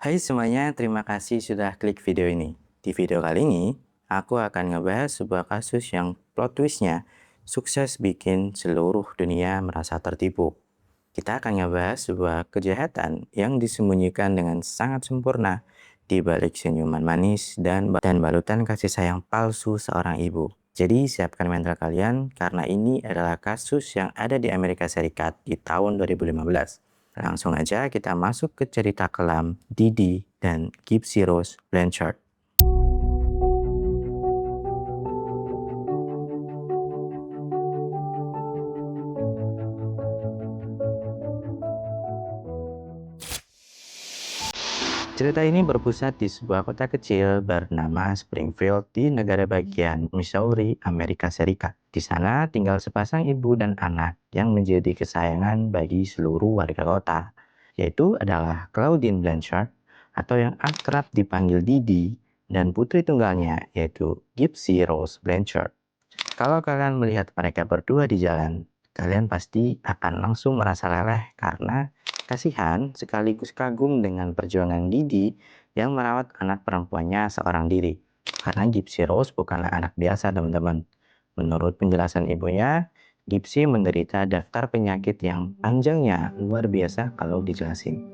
Hai semuanya, terima kasih sudah klik video ini. Di video kali ini, aku akan ngebahas sebuah kasus yang plot twistnya sukses bikin seluruh dunia merasa tertipu. Kita akan ngebahas sebuah kejahatan yang disembunyikan dengan sangat sempurna di balik senyuman manis dan balutan kasih sayang palsu seorang ibu. Jadi siapkan mental kalian karena ini adalah kasus yang ada di Amerika Serikat di tahun 2015. Langsung aja kita masuk ke cerita kelam Didi dan Gypsy Rose Blanchard. Cerita ini berpusat di sebuah kota kecil bernama Springfield di negara bagian Missouri, Amerika Serikat. Di sana tinggal sepasang ibu dan anak yang menjadi kesayangan bagi seluruh warga kota, yaitu adalah Claudine Blanchard atau yang akrab dipanggil Didi dan putri tunggalnya yaitu Gypsy Rose Blanchard. Kalau kalian melihat mereka berdua di jalan, kalian pasti akan langsung merasa leleh karena kasihan sekaligus kagum dengan perjuangan Didi yang merawat anak perempuannya seorang diri. Karena Gypsy Rose bukanlah anak biasa, teman-teman. Menurut penjelasan ibunya, Gypsy menderita daftar penyakit yang panjangnya luar biasa kalau dijelasin.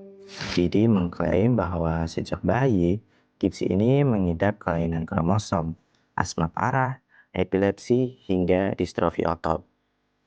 Didi mengklaim bahwa sejak bayi, Gypsy ini mengidap kelainan kromosom, asma parah, epilepsi, hingga distrofi otot,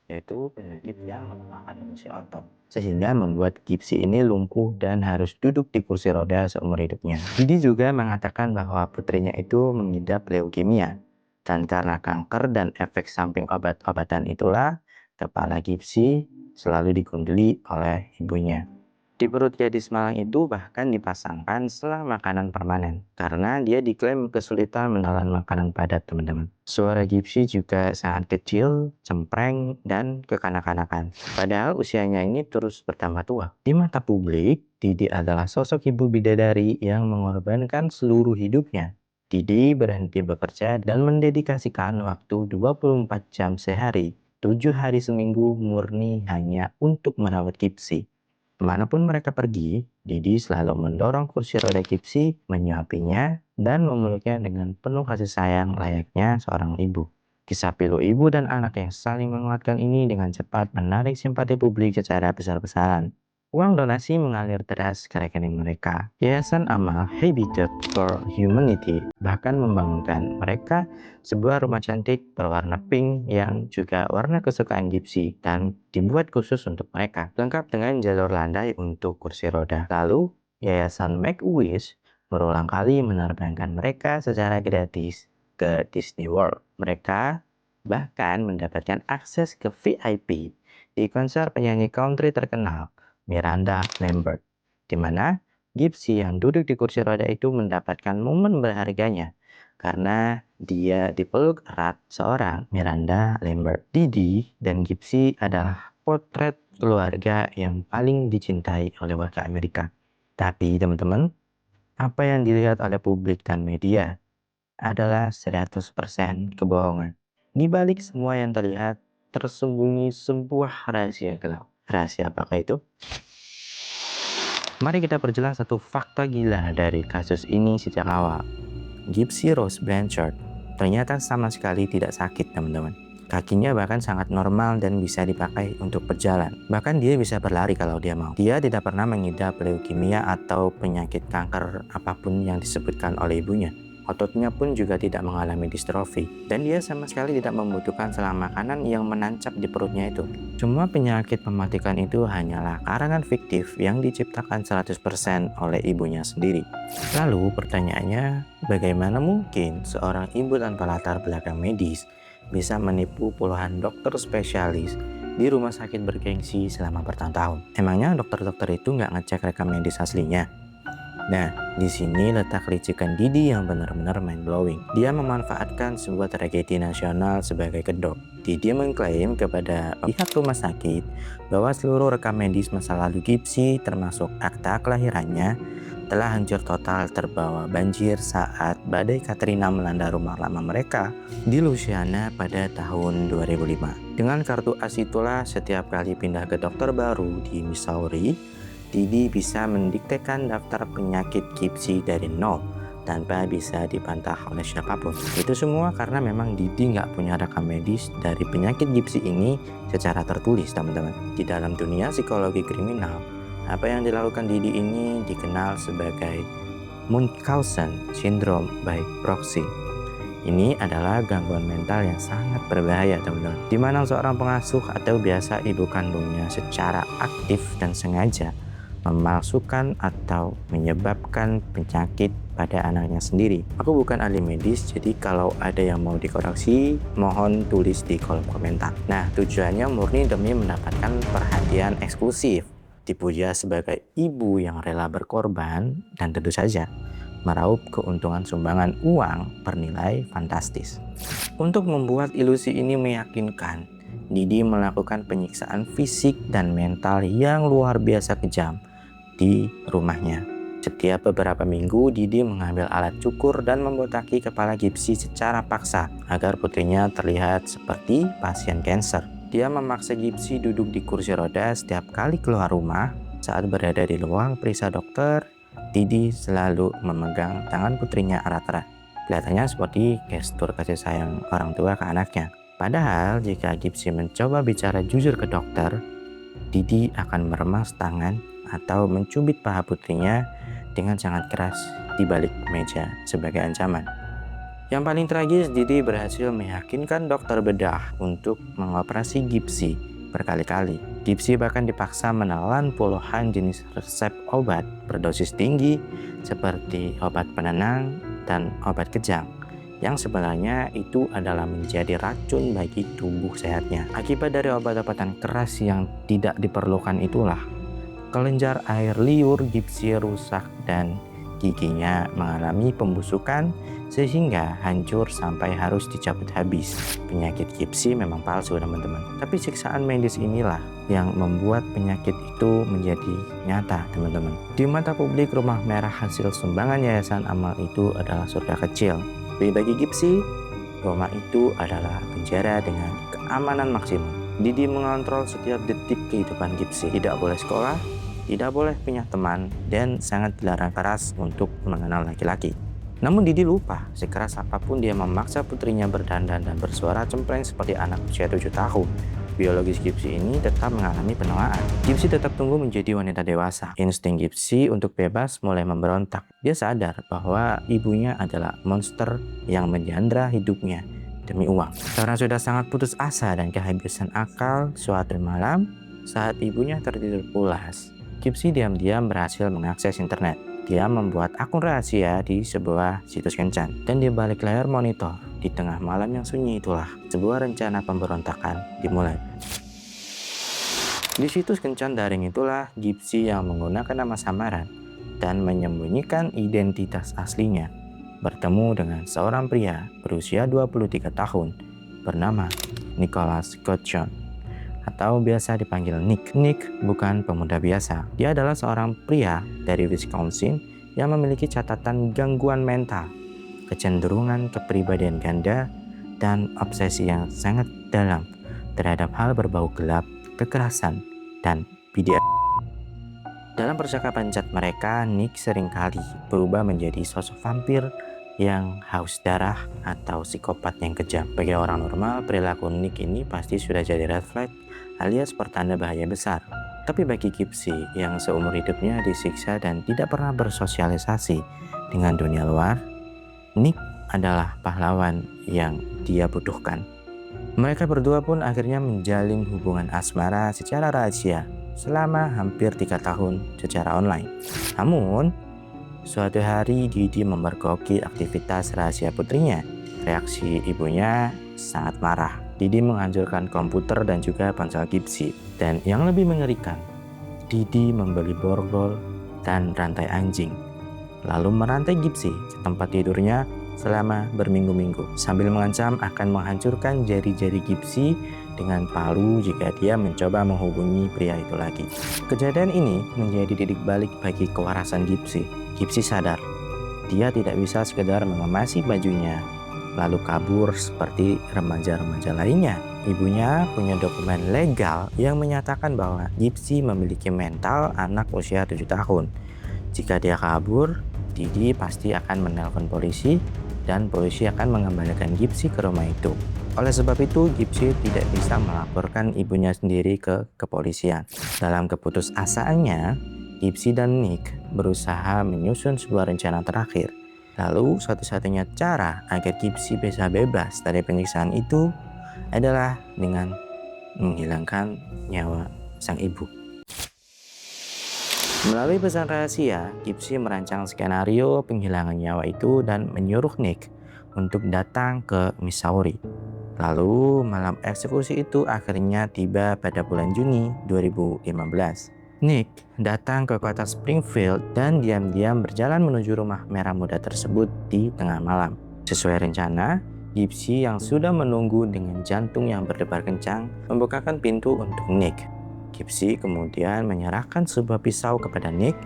yaitu penyakit yang melemahkan fungsi otot, sehingga membuat Gypsy ini lumpuh dan harus duduk di kursi roda seumur hidupnya. Didi juga mengatakan bahwa putrinya itu mengidap leukemia, dan karena kanker dan efek samping obat-obatan itulah, kepala Gypsy selalu digunduli oleh ibunya. Di perut gadis malang itu bahkan dipasangkan selang makanan permanen karena dia diklaim kesulitan menelan makanan padat, teman-teman. Suara Gypsy juga sangat kecil, cempreng, dan kekanak-kanakan. Padahal usianya ini terus bertambah tua. Di mata publik, Didi adalah sosok ibu bidadari yang mengorbankan seluruh hidupnya. Didi berhenti bekerja dan mendedikasikan waktu 24 jam sehari, 7 hari seminggu murni hanya untuk merawat Gypsy. Kemanapun mereka pergi, Didi selalu mendorong kursi roda Gypsy, menyuapinya, dan memeluknya dengan penuh kasih sayang layaknya seorang ibu. Kisah pilu ibu dan anak yang saling menguatkan ini dengan cepat menarik simpati publik secara besar-besaran. Uang donasi mengalir deras ke rekening mereka. Yayasan amal Habitat for Humanity bahkan membangunkan mereka sebuah rumah cantik berwarna pink yang juga warna kesukaan Gypsy dan dibuat khusus untuk mereka, lengkap dengan jalur landai untuk kursi roda. Lalu, Yayasan Make-A-Wish berulang kali menerbangkan mereka secara gratis ke Disney World. Mereka bahkan mendapatkan akses ke VIP di konser penyanyi country terkenal Miranda Lambert, di mana Gypsy yang duduk di kursi roda itu mendapatkan momen berharganya karena dia dipeluk erat seorang Miranda Lambert. Didi dan Gypsy adalah potret keluarga yang paling dicintai oleh warga Amerika. Tapi teman-teman, apa yang dilihat oleh publik dan media adalah 100% kebohongan. Di balik semua yang terlihat, tersembunyi sebuah rahasia gelap. Rahasia apakah itu? Mari kita perjelas satu fakta gila dari kasus ini sejak awal. Gypsy Rose Blanchard ternyata sama sekali tidak sakit, teman-teman. Kakinya bahkan sangat normal dan bisa dipakai untuk berjalan. Bahkan dia bisa berlari kalau dia mau. Dia tidak pernah mengidap leukemia atau penyakit kanker apapun yang disebutkan oleh ibunya. Ototnya pun juga tidak mengalami distrofi. Dan dia sama sekali tidak membutuhkan selang makanan yang menancap di perutnya itu. Semua penyakit mematikan itu hanyalah karangan fiktif yang diciptakan 100% oleh ibunya sendiri. Lalu pertanyaannya, bagaimana mungkin seorang ibu tanpa latar belakang medis bisa menipu puluhan dokter spesialis di rumah sakit bergengsi selama bertahun-tahun? Emangnya dokter-dokter itu nggak ngecek rekam medis aslinya? Nah, di sini letak licikan Didi yang benar-benar mind-blowing. Dia memanfaatkan sebuah tragedi nasional sebagai kedok. Didi mengklaim kepada pihak rumah sakit bahwa seluruh rekam medis masa lalu Gypsy termasuk akta kelahirannya telah hancur total terbawa banjir saat badai Katrina melanda rumah lama mereka di Louisiana pada tahun 2005. Dengan kartu as itulah setiap kali pindah ke dokter baru di Missouri, Didi bisa mendiktekan daftar penyakit Gipsy dari nol tanpa bisa dibantah oleh siapapun. Itu semua karena memang Didi nggak punya rekam medis dari penyakit Gipsy ini secara tertulis, teman-teman. Di dalam dunia psikologi kriminal, apa yang dilakukan Didi ini dikenal sebagai Munchausen Syndrome by proxy. Ini adalah gangguan mental yang sangat berbahaya, teman-teman, di mana seorang pengasuh atau biasa ibu kandungnya secara aktif dan sengaja memalsukan atau menyebabkan penyakit pada anaknya sendiri. Aku bukan ahli medis, jadi kalau ada yang mau dikoreksi, mohon tulis di kolom komentar. Nah, tujuannya murni demi mendapatkan perhatian eksklusif, dipuja sebagai ibu yang rela berkorban, dan tentu saja meraup keuntungan sumbangan uang bernilai fantastis. Untuk membuat ilusi ini meyakinkan, Didi melakukan penyiksaan fisik dan mental yang luar biasa kejam di rumahnya. Setiap beberapa minggu, Didi mengambil alat cukur dan membotaki kepala Gipsy secara paksa agar putrinya terlihat seperti pasien kanker. Dia memaksa Gipsy duduk di kursi roda setiap kali keluar rumah. Saat berada di ruang periksa dokter, Didi selalu memegang tangan putrinya erat-erat. Kelihatannya seperti gestur kasih sayang orang tua ke anaknya. Padahal jika Gipsy mencoba bicara jujur ke dokter, Didi akan meremas tangan atau mencubit paha putrinya dengan sangat keras di balik meja sebagai ancaman. Yang paling tragis, Didi berhasil meyakinkan dokter bedah untuk mengoperasi Gipsy berkali-kali. Gipsy bahkan dipaksa menelan puluhan jenis resep obat berdosis tinggi seperti obat penenang dan obat kejang, yang sebenarnya itu adalah menjadi racun bagi tubuh sehatnya. Akibat dari obat-obatan keras yang tidak diperlukan itulah, kelenjar air liur Gipsy rusak dan giginya mengalami pembusukan sehingga hancur sampai harus dicabut habis. Penyakit Gipsy memang palsu, teman-teman. Tapi siksaan medis inilah yang membuat penyakit itu menjadi nyata, teman-teman. Di mata publik, rumah merah hasil sumbangan Yayasan Amal itu adalah surga kecil. Tapi bagi Gipsy, rumah itu adalah penjara dengan keamanan maksimum. Didi mengontrol setiap detik kehidupan Gipsy. Tidak boleh sekolah, tidak boleh punya teman, dan sangat dilarang keras untuk mengenal laki-laki. Namun Didi lupa, sekeras apapun dia memaksa putrinya berdandan dan bersuara cempreng seperti anak usia 7 tahun. Biologis Gipsy ini tetap mengalami penolakan. Gipsy tetap tumbuh menjadi wanita dewasa. Insting Gipsy untuk bebas mulai memberontak. Dia sadar bahwa ibunya adalah monster yang menjandra hidupnya demi uang. Karena sudah sangat putus asa dan kehabisan akal, suatu malam saat ibunya tertidur pulas, Gipsy diam-diam berhasil mengakses internet. Dia membuat akun rahasia di sebuah situs kencan. Dan di balik layar monitor, di tengah malam yang sunyi itulah, sebuah rencana pemberontakan dimulai. Di situs kencan daring itulah, Gipsy yang menggunakan nama samaran dan menyembunyikan identitas aslinya bertemu dengan seorang pria berusia 23 tahun bernama Nicholas Godchon, atau biasa dipanggil Nick. Nick bukan pemuda biasa. Dia adalah seorang pria dari Wisconsin yang memiliki catatan gangguan mental, kecenderungan kepribadian ganda, dan obsesi yang sangat dalam terhadap hal berbau gelap, kekerasan, dan BDSM. Dalam percakapan chat mereka, Nick seringkali berubah menjadi sosok vampir yang haus darah atau psikopat yang kejam. Bagi orang normal, perilaku Nick ini pasti sudah jadi red flag alias pertanda bahaya besar. Tapi bagi Gipsy yang seumur hidupnya disiksa dan tidak pernah bersosialisasi dengan dunia luar, Nick adalah pahlawan yang dia butuhkan. Mereka berdua pun akhirnya menjalin hubungan asmara secara rahasia selama hampir 3 tahun secara online. Namun, suatu hari Didi memergoki aktivitas rahasia putrinya. Reaksi ibunya sangat marah. Didi menghancurkan komputer dan juga ponsel Gipsy. Dan yang lebih mengerikan, Didi membeli borgol dan rantai anjing, lalu merantai Gipsy ke tempat tidurnya selama berminggu-minggu, sambil mengancam akan menghancurkan jari-jari Gipsy dengan palu jika dia mencoba menghubungi pria itu lagi. Kejadian ini menjadi titik balik bagi kewarasan Gipsy. Gipsy sadar, dia tidak bisa sekedar mengemasi bajunya lalu kabur seperti remaja-remaja lainnya. Ibunya punya dokumen legal yang menyatakan bahwa Gypsy memiliki mental anak usia 7 tahun. Jika dia kabur, Didi pasti akan menelpon polisi dan polisi akan mengembalikan Gypsy ke rumah itu. Oleh sebab itu, Gypsy tidak bisa melaporkan ibunya sendiri ke kepolisian. Dalam keputusasaannya, Gypsy dan Nick berusaha menyusun sebuah rencana terakhir. Lalu, satu-satunya cara agar Gypsy bisa bebas dari penyiksaan itu adalah dengan menghilangkan nyawa sang ibu. Melalui pesan rahasia, Gypsy merancang skenario penghilangan nyawa itu dan menyuruh Nick untuk datang ke Missouri. Lalu malam eksekusi itu akhirnya tiba pada bulan Juni 2015. Nick datang ke kota Springfield dan diam-diam berjalan menuju rumah merah muda tersebut di tengah malam. Sesuai rencana, Gypsy yang sudah menunggu dengan jantung yang berdebar kencang membukakan pintu untuk Nick. Gypsy kemudian menyerahkan sebuah pisau kepada Nick,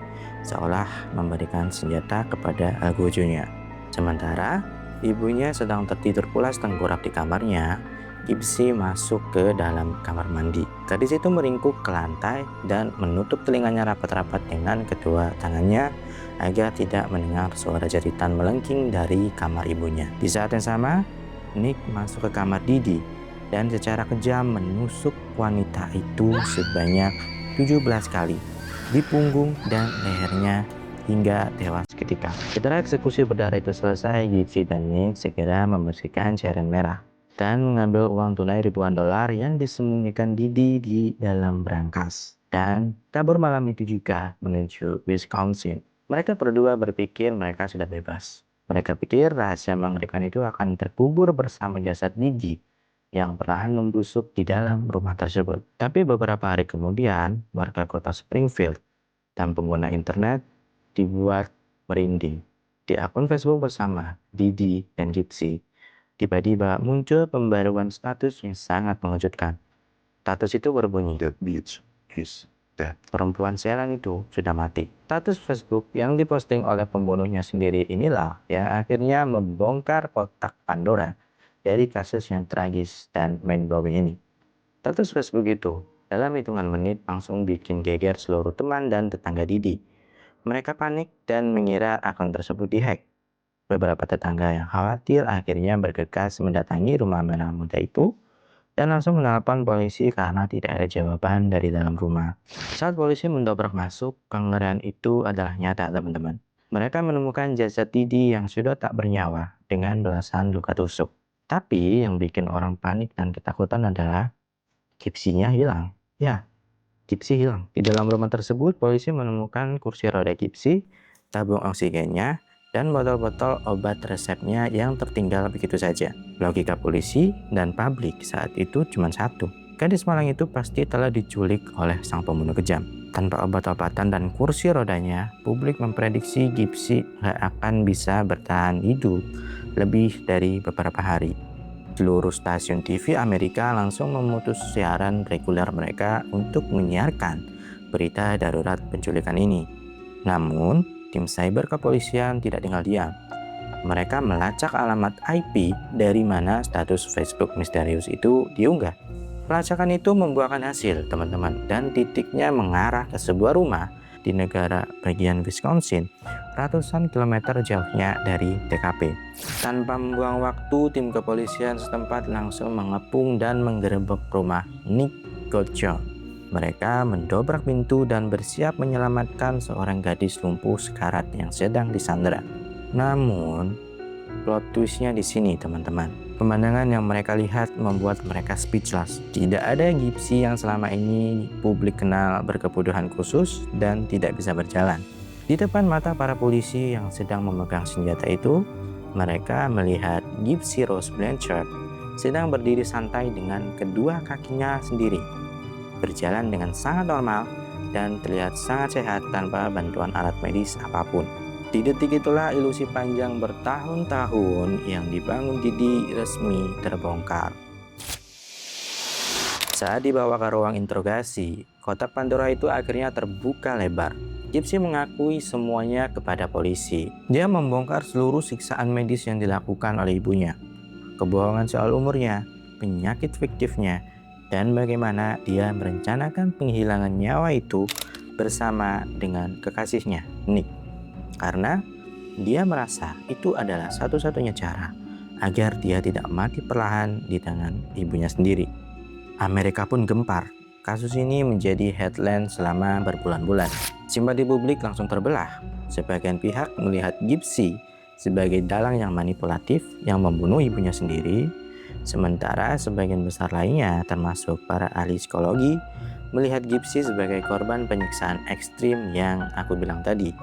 seolah memberikan senjata kepada algojonya. Sementara ibunya sedang tertidur pulas tengkurap di kamarnya, Gypsy masuk ke dalam kamar mandi. Gadis itu meringkuk ke lantai dan menutup telinganya rapat-rapat dengan kedua tangannya agar tidak mendengar suara jeritan melengking dari kamar ibunya. Di saat yang sama, Nick masuk ke kamar Didi dan secara kejam menusuk wanita itu sebanyak 17 kali di punggung dan lehernya hingga tewas seketika. Setelah eksekusi berdarah itu selesai, Gypsy dan Nick segera membersihkan cairan merah dan mengambil uang tunai ribuan dolar yang disembunyikan Didi di dalam brankas dan kabur malam itu juga menuju Wisconsin. Mereka berdua berpikir mereka sudah bebas. Mereka pikir rahasia mengerikan itu akan terkubur bersama jasad Didi yang perlahan membusuk di dalam rumah tersebut. Tapi beberapa hari kemudian, warga kota Springfield dan pengguna internet dibuat merinding. Di akun Facebook bersama Didi dan Gypsy, tiba-tiba muncul pembaruan status yang sangat mengejutkan. Status itu berbunyi, "The bitch is dead." Perempuan sialan itu sudah mati. Status Facebook yang diposting oleh pembunuhnya sendiri inilah yang akhirnya membongkar kotak Pandora dari kasus yang tragis dan mind-blowing ini. Status Facebook itu dalam hitungan menit langsung bikin geger seluruh teman dan tetangga Didi. Mereka panik dan mengira akun tersebut dihack. Beberapa tetangga yang khawatir akhirnya bergegas mendatangi rumah merah muda itu dan langsung menelpon polisi karena tidak ada jawaban dari dalam rumah. Saat polisi mendobrak masuk, kengerian itu adalah nyata, teman-teman. Mereka menemukan jasad Didi yang sudah tak bernyawa dengan belasan luka tusuk. Tapi yang bikin orang panik dan ketakutan adalah Gypsy-nya hilang. Ya, Gypsy hilang. Di dalam rumah tersebut, polisi menemukan kursi roda Gypsy, tabung oksigennya, dan botol-botol obat resepnya yang tertinggal begitu saja. Logika polisi dan publik saat itu cuma satu. Gadis malang itu pasti telah diculik oleh sang pembunuh kejam. Tanpa obat-obatan dan kursi rodanya, publik memprediksi Gypsy nggak akan bisa bertahan hidup lebih dari beberapa hari. Seluruh stasiun TV Amerika langsung memutus siaran reguler mereka untuk menyiarkan berita darurat penculikan ini. Namun, tim cyber kepolisian tidak tinggal diam. Mereka melacak alamat IP dari mana status Facebook misterius itu diunggah. Pelacakan itu membuahkan hasil, teman-teman, dan titiknya mengarah ke sebuah rumah di negara bagian Wisconsin, ratusan kilometer jauhnya dari TKP. Tanpa membuang waktu, tim kepolisian setempat langsung mengepung dan menggerebek rumah Nick Godjohn. Mereka mendobrak pintu dan bersiap menyelamatkan seorang gadis lumpuh sekarat yang sedang disandera. Namun, plot twistnya di sini, teman-teman. Pemandangan yang mereka lihat membuat mereka speechless. Tidak ada Gypsy yang selama ini publik kenal berkebutuhan khusus dan tidak bisa berjalan. Di depan mata para polisi yang sedang memegang senjata itu, mereka melihat Gypsy Rose Blanchard sedang berdiri santai dengan kedua kakinya sendiri, berjalan dengan sangat normal dan terlihat sangat sehat tanpa bantuan alat medis apapun. Di detik itulah ilusi panjang bertahun-tahun yang dibangun Didi resmi terbongkar. Saat dibawa ke ruang interogasi, kotak Pandora itu akhirnya terbuka lebar. Gypsy mengakui semuanya kepada polisi. Dia membongkar seluruh siksaan medis yang dilakukan oleh ibunya, kebohongan soal umurnya, penyakit fiktifnya dan bagaimana dia merencanakan penghilangan nyawa itu bersama dengan kekasihnya, Nick. Karena dia merasa itu adalah satu-satunya cara agar dia tidak mati perlahan di tangan ibunya sendiri. Amerika pun gempar. Kasus ini menjadi headline selama berbulan-bulan. Simpati publik langsung terbelah. Sebagian pihak melihat Gypsy sebagai dalang yang manipulatif yang membunuh ibunya sendiri, sementara sebagian besar lainnya termasuk para ahli psikologi melihat Gypsy sebagai korban penyiksaan ekstrim yang aku bilang tadi,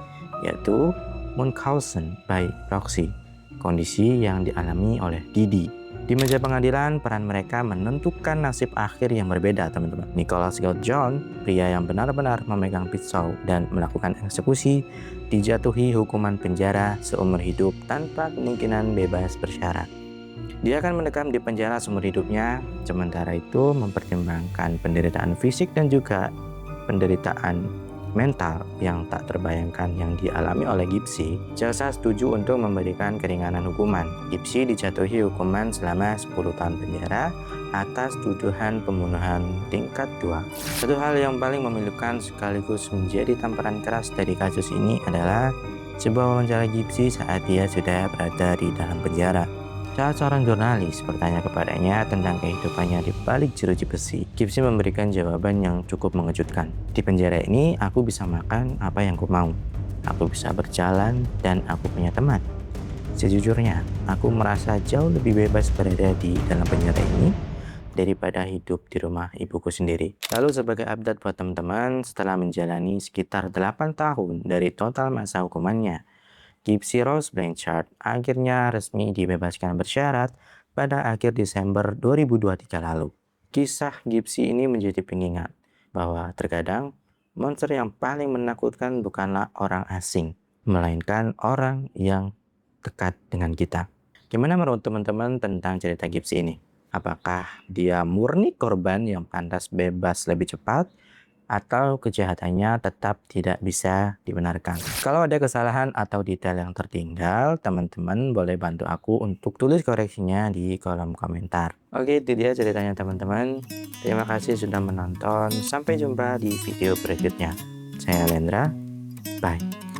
yaitu Munchausen by proxy, kondisi yang dialami oleh Didi. Di meja pengadilan, peran mereka menentukan nasib akhir yang berbeda, teman-teman. Nicholas Scott John, pria yang benar-benar memegang pisau dan melakukan eksekusi, dijatuhi hukuman penjara seumur hidup tanpa kemungkinan bebas bersyarat. Dia akan mendekam di penjara seumur hidupnya, sementara itu mempertimbangkan penderitaan fisik dan juga penderitaan mental yang tak terbayangkan yang dialami oleh Gypsy. Jaksa setuju untuk memberikan keringanan hukuman. Gypsy dijatuhi hukuman selama 10 tahun penjara atas tuduhan pembunuhan tingkat 2. Satu hal yang paling memilukan sekaligus menjadi tamparan keras dari kasus ini adalah sebuah wawancara Gypsy saat dia sudah berada di dalam penjara. Saat seorang jurnalis bertanya kepadanya tentang kehidupannya di balik jeruji besi, Gypsy memberikan jawaban yang cukup mengejutkan. Di penjara ini, aku bisa makan apa yang ku mau. Aku bisa berjalan dan aku punya teman. Sejujurnya, aku merasa jauh lebih bebas berada di dalam penjara ini daripada hidup di rumah ibuku sendiri. Lalu sebagai update buat teman-teman, setelah menjalani sekitar 8 tahun dari total masa hukumannya, Gypsy Rose Blanchard akhirnya resmi dibebaskan bersyarat pada akhir Desember 2023 lalu. Kisah Gypsy ini menjadi pengingat bahwa terkadang monster yang paling menakutkan bukanlah orang asing, melainkan orang yang dekat dengan kita. Gimana menurut teman-teman tentang cerita Gypsy ini? Apakah dia murni korban yang pantas bebas lebih cepat, atau kejahatannya tetap tidak bisa dibenarkan? Kalau ada kesalahan atau detail yang tertinggal, teman-teman boleh bantu aku untuk tulis koreksinya di kolom komentar. Oke, itu dia ceritanya teman-teman. Terima kasih sudah menonton. Sampai jumpa di video berikutnya. Saya Lendra. Bye.